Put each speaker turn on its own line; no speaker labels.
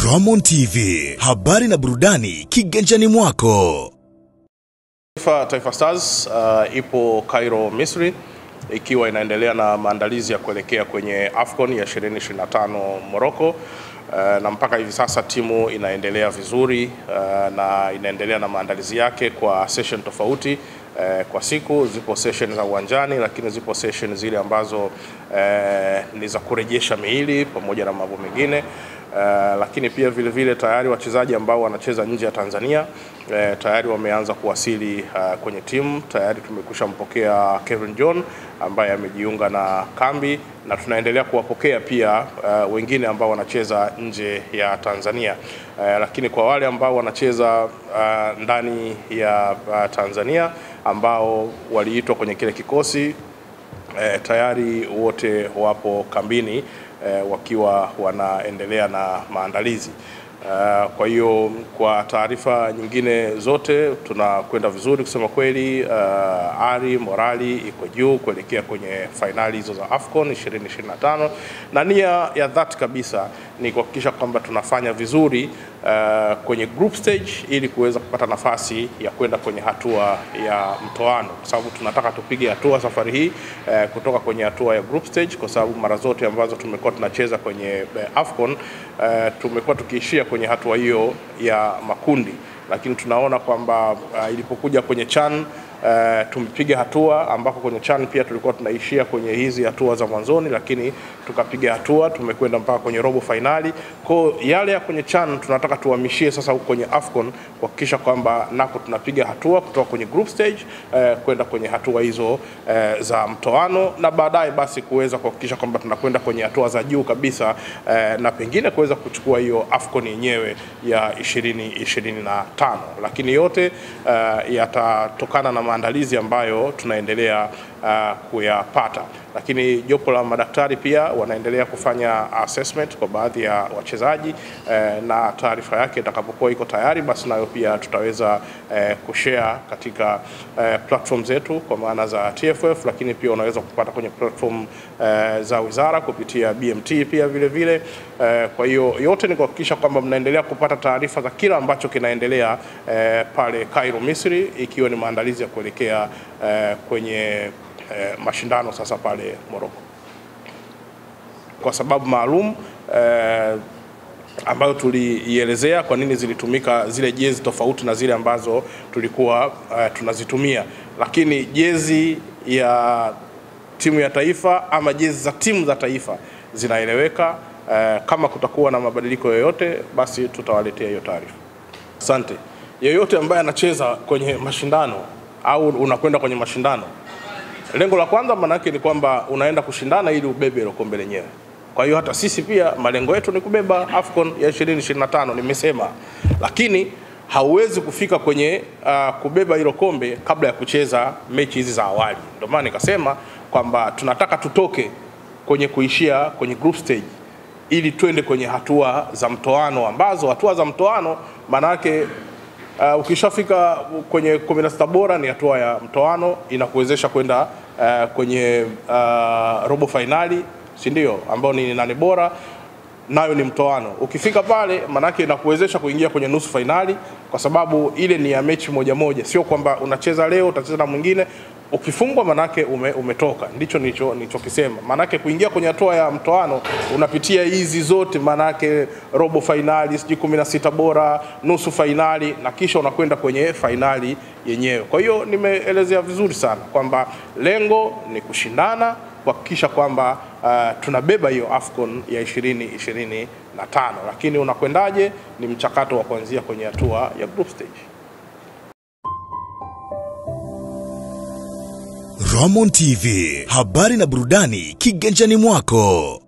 Ramon TV, habari na burudani kiganjani mwako.
Taifa Stars ipo Cairo, Misri, ikiwa inaendelea na maandalizi ya kuelekea kwenye AFCON ya 2025 Morocco. Na mpaka hivi sasa timu inaendelea vizuri na inaendelea na maandalizi yake kwa session tofauti. Kwa siku zipo session za uwanjani, lakini zipo session zile ambazo ni za kurejesha miili pamoja na mambo mengine. Lakini pia vile vile tayari wachezaji ambao wanacheza nje ya Tanzania tayari wameanza kuwasili kwenye timu. Tayari tumekushapokea Kevin John ambaye amejiunga na kambi, na tunaendelea kuwapokea pia wengine ambao wanacheza nje ya Tanzania. Lakini kwa wale ambao wanacheza ndani ya Tanzania ambao waliitwa kwenye kile kikosi, tayari wote wapo kambini wakiwa wanaendelea na maandalizi. Kwa hiyo kwa taarifa nyingine zote tunakwenda vizuri kusema kweli. Ari morali iko juu kuelekea kwenye finali hizo za AFCON 2025, na nia ya dhati kabisa ni kuhakikisha kwamba tunafanya vizuri kwenye group stage ili kuweza kupata nafasi ya kwenda kwenye hatua ya mtoano, kwa sababu tunataka tupige hatua safari hii kutoka kwenye hatua ya group stage, kwa sababu mara zote ambazo tumekuwa tunacheza kwenye AFCON tumekuwa tukiishia kwenye hatua hiyo ya makundi, lakini tunaona kwamba ilipokuja kwenye CHAN tumepiga hatua ambako kwenye CHAN pia tulikuwa tunaishia kwenye hizi hatua za mwanzoni, lakini tukapiga hatua tumekwenda mpaka kwenye robo finali. Kwa yale ya kwenye CHAN tunataka tuhamishie sasa huko kwenye AFCON kuhakikisha kwamba nako tunapiga hatua kutoka kwenye group stage kwenda kwenye hatua hizo za mtoano, na baadaye basi kuweza kuhakikisha kwamba tunakwenda kwenye hatua za juu kabisa na pengine kuweza kuchukua hiyo AFCON yenyewe ya 2025. Lakini yote yatatokana na maandalizi ambayo tunaendelea kuyapata. Lakini jopo la madaktari pia wanaendelea kufanya assessment kwa baadhi ya wachezaji, na taarifa yake itakapokuwa iko tayari basi nayo pia tutaweza kushare katika platform zetu kwa maana za TFF, lakini pia unaweza kupata kwenye platform za wizara kupitia BMT pia vile vile. Kwa hiyo yote ni kuhakikisha kwamba mnaendelea kupata taarifa za kila ambacho kinaendelea pale Cairo, Misri, ikiwa ni maandalizi ya kuelekea kwenye mashindano sasa pale Morocco. Kwa sababu maalum ambayo tulielezea kwa nini zilitumika zile jezi tofauti na zile ambazo tulikuwa tunazitumia, lakini jezi ya timu ya taifa ama jezi za timu za taifa zinaeleweka. Kama kutakuwa na mabadiliko yoyote basi tutawaletea hiyo taarifa. Asante. Yeyote ambaye anacheza kwenye mashindano au unakwenda kwenye mashindano, lengo la kwanza manake ni kwamba unaenda kushindana ili ubebe ile kombe lenyewe. Kwa hiyo hata sisi pia malengo yetu ni kubeba AFCON ya 2025 nimesema, lakini hauwezi kufika kwenye kubeba hilo kombe kabla ya kucheza mechi hizi za awali. Ndio maana nikasema kwamba tunataka tutoke kwenye kuishia kwenye group stage ili twende kwenye hatua za mtoano, ambazo hatua za mtoano manake ukishafika kwenye 16 bora ni hatua ya mtoano, inakuwezesha kwenda kwenye robo finali, si ndio, ambao ni 8 bora, nayo ni mtoano. Ukifika pale manake inakuwezesha kuingia kwenye nusu finali, kwa sababu ile ni ya mechi moja moja, sio kwamba unacheza leo utacheza na mwingine. Ukifungwa manake umetoka. Ndicho nilichokisema. Manake kuingia kwenye hatua ya mtoano unapitia hizi zote, manake robo finali, 16 bora, nusu finali, na kisha unakwenda kwenye finali yenyewe. Kwa hiyo nimeelezea vizuri sana kwamba lengo ni kushindana kuhakikisha kwamba tunabeba hiyo AFCON ya 2025, lakini unakwendaje ni mchakato wa kuanzia kwenye hatua ya group stage.
Ramon TV, habari na burudani kiganjani mwako.